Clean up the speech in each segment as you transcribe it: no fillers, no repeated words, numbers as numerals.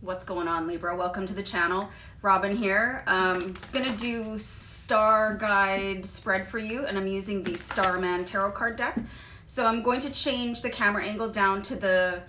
What's going on, Libra? Welcome to the channel. Robin here. I'm gonna do StarGuide spread for you, and I'm using the Starman Tarot card deck. So I'm going to change the camera angle down to the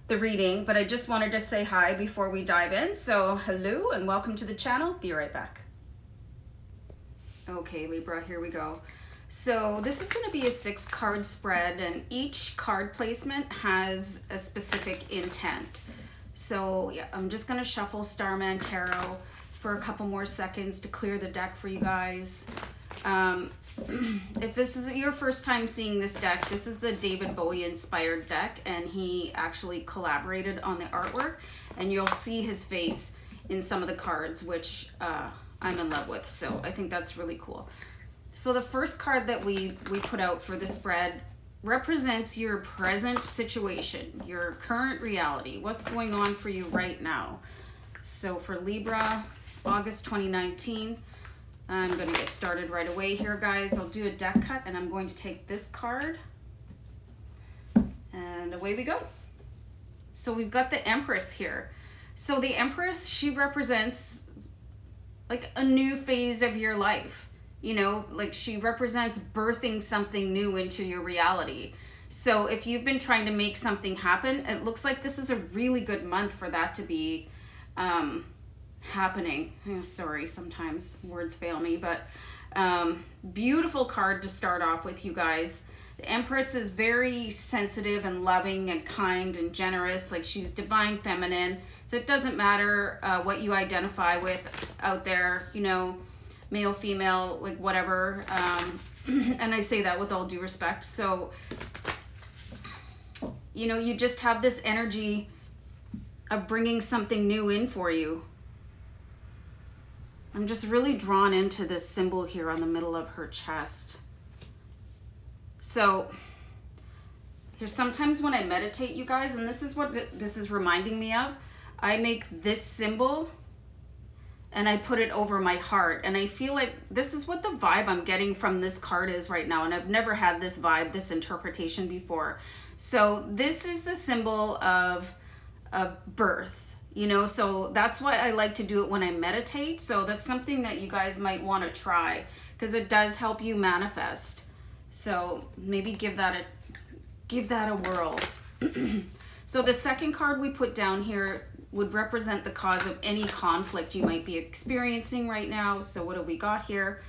reading, but I just wanted to say hi before we dive in. So hello and welcome to the channel. Be right back. Okay, Libra, here we go. So this is going to be a 6-card spread, and each card placement has a specific intent. So yeah, I'm just going to shuffle Starman Tarot for a couple more seconds to clear the deck for you guys. If this is your first time seeing this deck, this is the David Bowie inspired deck, and he actually collaborated on the artwork, and you'll see his face in some of the cards, which I'm in love with. So I think that's really cool. So the first card that we put out for the spread represents your present situation, your current reality, what's going on for you right now. So for Libra, August 2019, I'm going to get started right away here, guys. I'll do a deck cut, and I'm going to take this card, and away we go. So we've got the Empress here. So the Empress, she represents like a new phase of your life. You know, like she represents birthing something new into your reality. So if you've been trying to make something happen, it looks like this is a really good month for that to be happening. Sorry, sometimes words fail me, but beautiful card to start off with, you guys. The Empress is very sensitive and loving and kind and generous. Like, she's divine feminine. So it doesn't matter what you identify with out there, you know, male, female, like whatever. And I say that with all due respect. So, you know, you just have this energy of bringing something new in for you. I'm just really drawn into this symbol here on the middle of her chest. So here's sometimes when I meditate, you guys, and this is what this is reminding me of. I make this symbol and I put it over my heart, and I feel like this is what the vibe I'm getting from this card is right now, and I've never had this vibe, this interpretation before. So this is the symbol of birth, you know, so that's why I like to do it when I meditate. So that's something that you guys might want to try, because it does help you manifest. So maybe give that a whirl. So the second card we put down here would represent the cause of any conflict you might be experiencing right now. So what do we got here?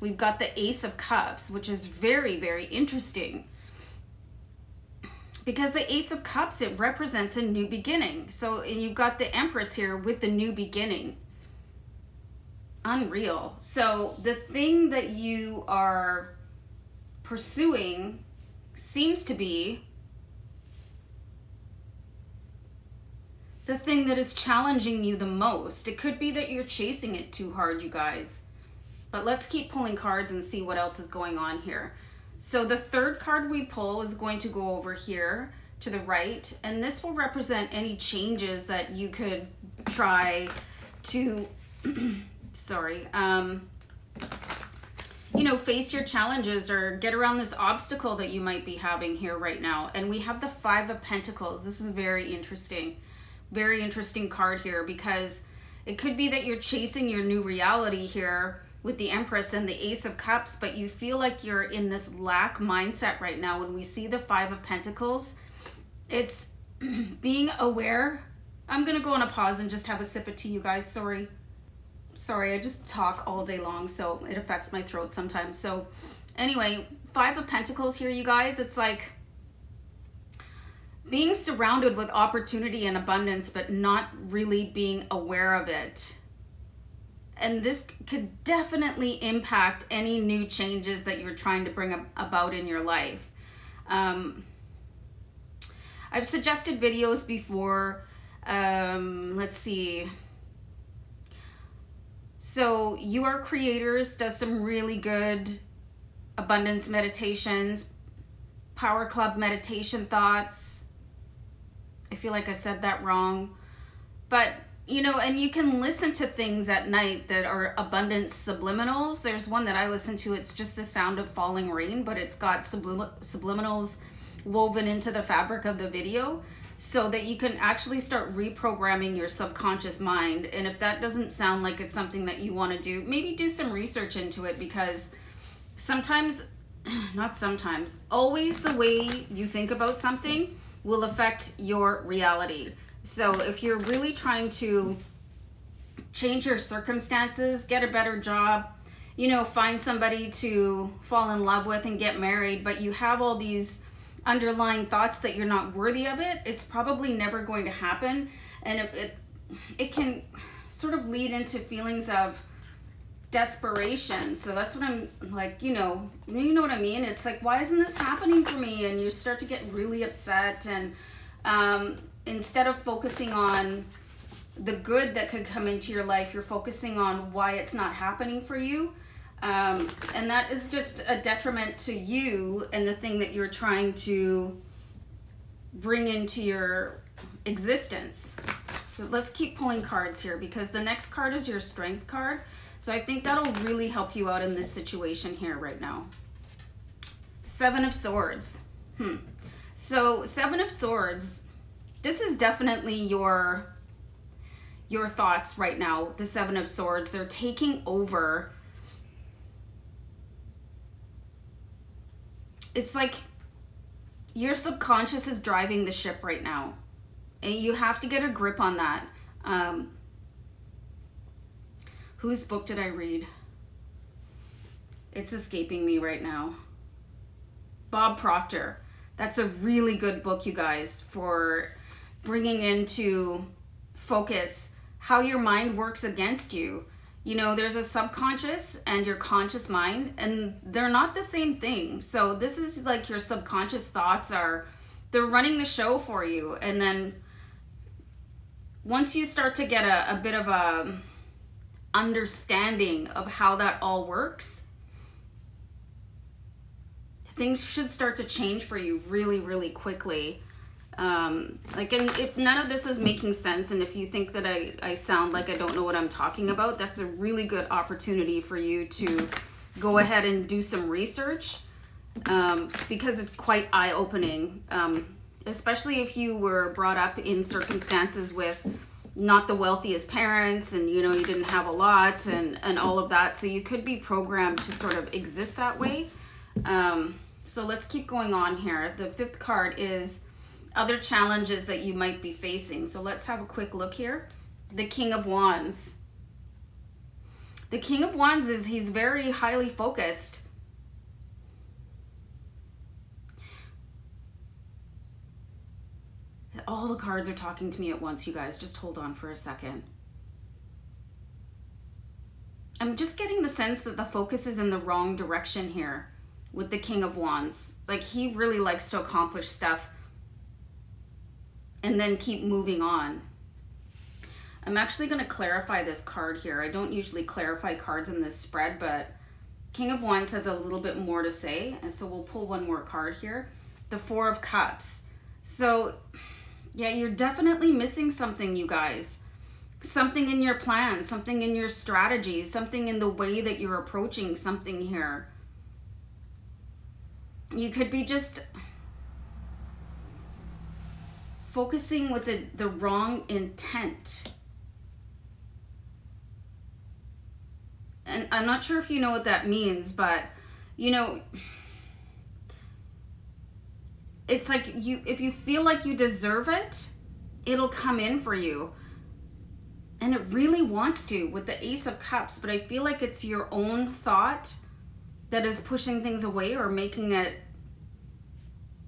We've got the Ace of Cups, which is very, very interesting, because the Ace of Cups, it represents a new beginning. So, and you've got the Empress here with the new beginning. Unreal. So the thing that you are pursuing seems to be the thing that is challenging you the most. It could be that you're chasing it too hard, you guys. But let's keep pulling cards and see what else is going on here. So the third card we pull is going to go over here to the right, and this will represent any changes that you could try to, you know, face your challenges or get around this obstacle that you might be having here right now. And we have the Five of Pentacles. This is very interesting. Very interesting card here, because it could be that you're chasing your new reality here with the Empress and the Ace of Cups, but you feel like you're in this lack mindset right now. When we see the Five of Pentacles, it's being aware. I'm gonna go on a pause and just have a sip of tea, you guys. Sorry, I just talk all day long, so it affects my throat sometimes. So anyway, Five of Pentacles here, you guys. It's like being surrounded with opportunity and abundance, but not really being aware of it. And this could definitely impact any new changes that you're trying to bring about in your life. I've suggested videos before. Let's see. So You Are Creators does some really good abundance meditations, Power Club meditation thoughts. I feel like I said that wrong, but you know, and you can listen to things at night that are abundance subliminals. There's one that I listen to, it's just the sound of falling rain, but it's got subliminals woven into the fabric of the video. so that you can actually start reprogramming your subconscious mind. And if that doesn't sound like it's something that you want to do, maybe do some research into it, because sometimes, not sometimes, always the way you think about something will affect your reality. So if you're really trying to change your circumstances, get a better job, you know, find somebody to fall in love with and get married, but you have all these underlying thoughts that you're not worthy of it, it's probably never going to happen. And it can sort of lead into feelings of desperation. So that's what I'm like, you know what I mean? It's like, why isn't this happening for me? And you start to get really upset, and instead of focusing on the good that could come into your life, you're focusing on why it's not happening for you. And that is just a detriment to you and the thing that you're trying to bring into your existence. Let's keep pulling cards here, because the next card is your strength card. So I think that'll really help you out in this situation here right now. Seven of Swords. So Seven of Swords, this is definitely your thoughts right now. The Seven of Swords, they're taking over. It's like your subconscious is driving the ship right now, and you have to get a grip on that. Whose book did I read? It's escaping me right now. Bob Proctor. That's a really good book, you guys, for bringing into focus how your mind works against you. You know, there's a subconscious and your conscious mind, and they're not the same thing. So this is like your subconscious thoughts they're running the show for you. And then once you start to get a bit of a understanding of how that all works, things should start to change for you really, really quickly. And if none of this is making sense, and if you think that I sound like I don't know what I'm talking about, that's a really good opportunity for you to go ahead and do some research, because it's quite eye-opening, especially if you were brought up in circumstances with not the wealthiest parents, and you know, you didn't have a lot, and all of that. So you could be programmed to sort of exist that way. So let's keep going on here. The fifth card is other challenges that you might be facing. So let's have a quick look here. The King of Wands. The King of Wands he's very highly focused. All the cards are talking to me at once, you guys. Just hold on for a second. I'm just getting the sense that the focus is in the wrong direction here with the King of Wands. Like, he really likes to accomplish stuff and then keep moving on. I'm actually going to clarify this card here. I don't usually clarify cards in this spread, but King of Wands has a little bit more to say, and so we'll pull one more card here. The Four of Cups. So, yeah, you're definitely missing something, you guys. Something in your plan, something in your strategy, something in the way that you're approaching something here. You could be just focusing with the wrong intent. And I'm not sure if you know what that means, but you know, it's like if you feel like you deserve it, it'll come in for you. And it really wants to with the Ace of Cups, but I feel like it's your own thought that is pushing things away or making it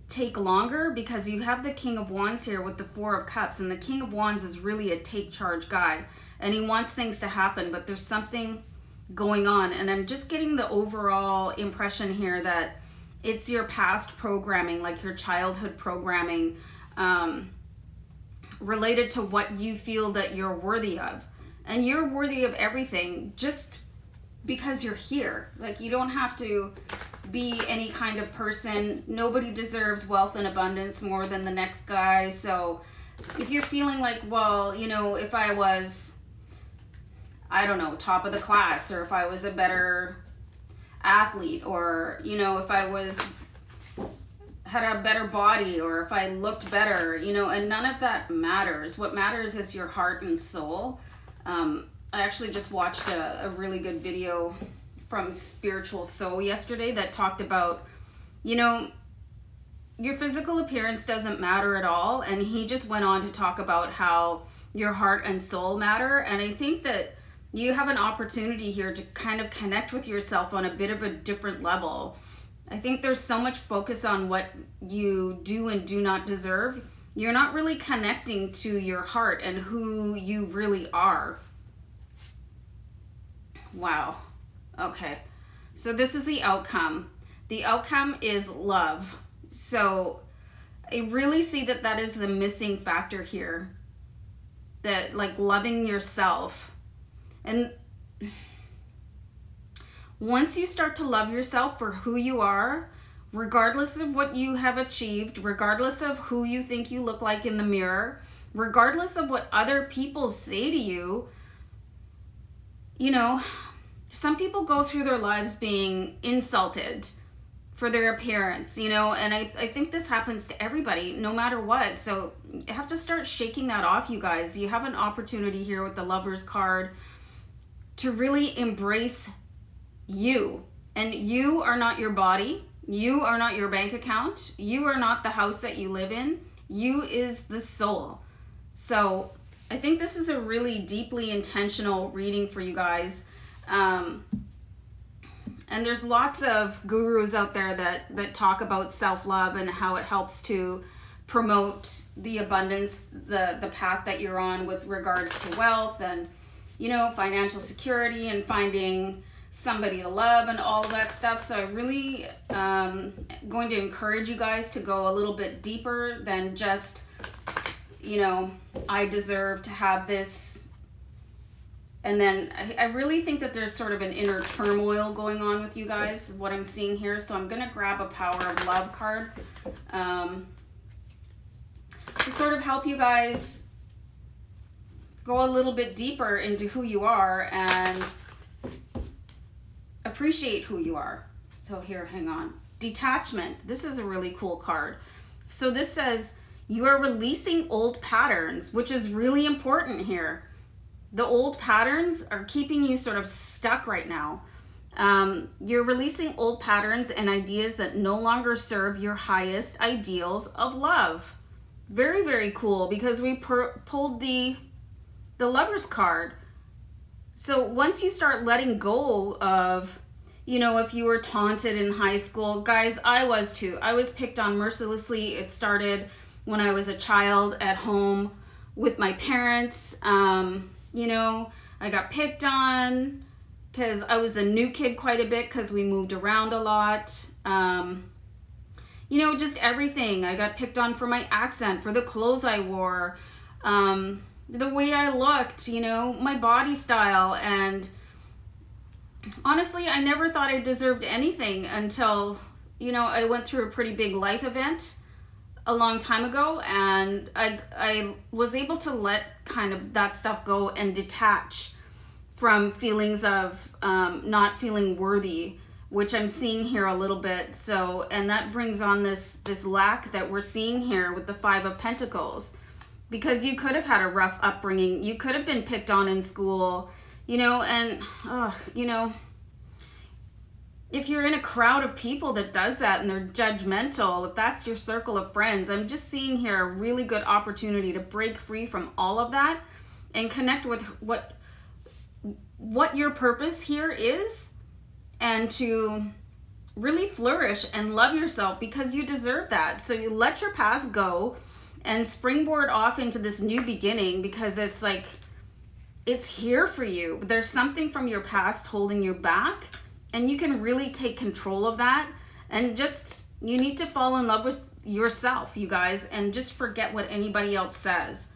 take longer, because you have the King of Wands here with the Four of Cups, and the King of Wands is really a take charge guy, and he wants things to happen, but there's something going on. And I'm just getting the overall impression here that it's your past programming, like your childhood programming, related to what you feel that you're worthy of. And you're worthy of everything just because you're here. Like, you don't have to be any kind of person. Nobody deserves wealth and abundance more than the next guy. So if you're feeling like, well, you know, if I was, I don't know, top of the class, or if I was a better athlete, or, you know, if I was had a better body or if I looked better, you know, and none of that matters. What matters is your heart and soul. I actually just watched a really good video from Spiritual Soul yesterday that talked about, you know, your physical appearance doesn't matter at all. And he just went on to talk about how your heart and soul matter. And I think that you have an opportunity here to kind of connect with yourself on a bit of a different level. I think there's so much focus on what you do and do not deserve. You're not really connecting to your heart and who you really are. Wow. Okay. So this is the outcome. The outcome is love. So I really see that that is the missing factor here. That, like, loving yourself. And once you start to love yourself for who you are, regardless of what you have achieved, regardless of who you think you look like in the mirror, regardless of what other people say to you, you know, some people go through their lives being insulted for their appearance, you know, and I think this happens to everybody, no matter what. So you have to start shaking that off, you guys. You have an opportunity here with the Lover's card to really embrace you. And you are not your body. You are not your bank account. You are not the house that you live in. You is the soul. So I think this is a really deeply intentional reading for you guys. And there's lots of gurus out there that talk about self-love and how it helps to promote the abundance, the path that you're on with regards to wealth and, you know, financial security and finding somebody to love and all of that stuff. So I really going to encourage you guys to go a little bit deeper than just, you know, I deserve to have this. And then I really think that there's sort of an inner turmoil going on with you guys, what I'm seeing here. So I'm going to grab a Power of Love card to sort of help you guys go a little bit deeper into who you are and appreciate who you are. So here, hang on. Detachment. This is a really cool card. So this says you are releasing old patterns, which is really important here. The old patterns are keeping you sort of stuck right now. You're releasing old patterns and ideas that no longer serve your highest ideals of love. Very, very cool, because we pulled the Lover's card. So once you start letting go of, you know, if you were taunted in high school, guys, I was too. I was picked on mercilessly. It started when I was a child at home with my parents. You know, I got picked on because I was the new kid quite a bit because we moved around a lot. You know, just everything. I got picked on for my accent, for the clothes I wore, the way I looked, you know, my body style. And honestly, I never thought I deserved anything until, you know, I went through a pretty big life event a long time ago, and I was able to let kind of that stuff go and detach from feelings of not feeling worthy, which I'm seeing here a little bit. So, and that brings on this lack that we're seeing here with the Five of Pentacles, because you could have had a rough upbringing. You could have been picked on in school, you know, and you know, if you're in a crowd of people that does that and they're judgmental, if that's your circle of friends, I'm just seeing here a really good opportunity to break free from all of that and connect with what your purpose here is, and to really flourish and love yourself, because you deserve that. So you let your past go and springboard off into this new beginning, because it's like, it's here for you. There's something from your past holding you back, and you can really take control of that. And just, you need to fall in love with yourself, you guys, and just forget what anybody else says.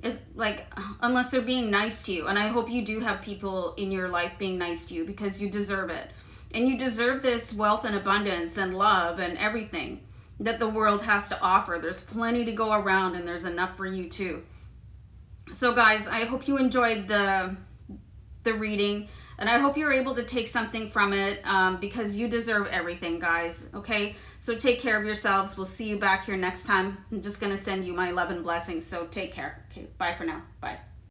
It's like, unless they're being nice to you. And I hope you do have people in your life being nice to you, because you deserve it. And you deserve this wealth and abundance and love and everything that the world has to offer. There's plenty to go around, and there's enough for you too. So guys, I hope you enjoyed the reading. And I hope you're able to take something from it, because you deserve everything, guys. Okay? So take care of yourselves. We'll see you back here next time. I'm just going to send you my love and blessings. So take care. Okay, bye for now. Bye.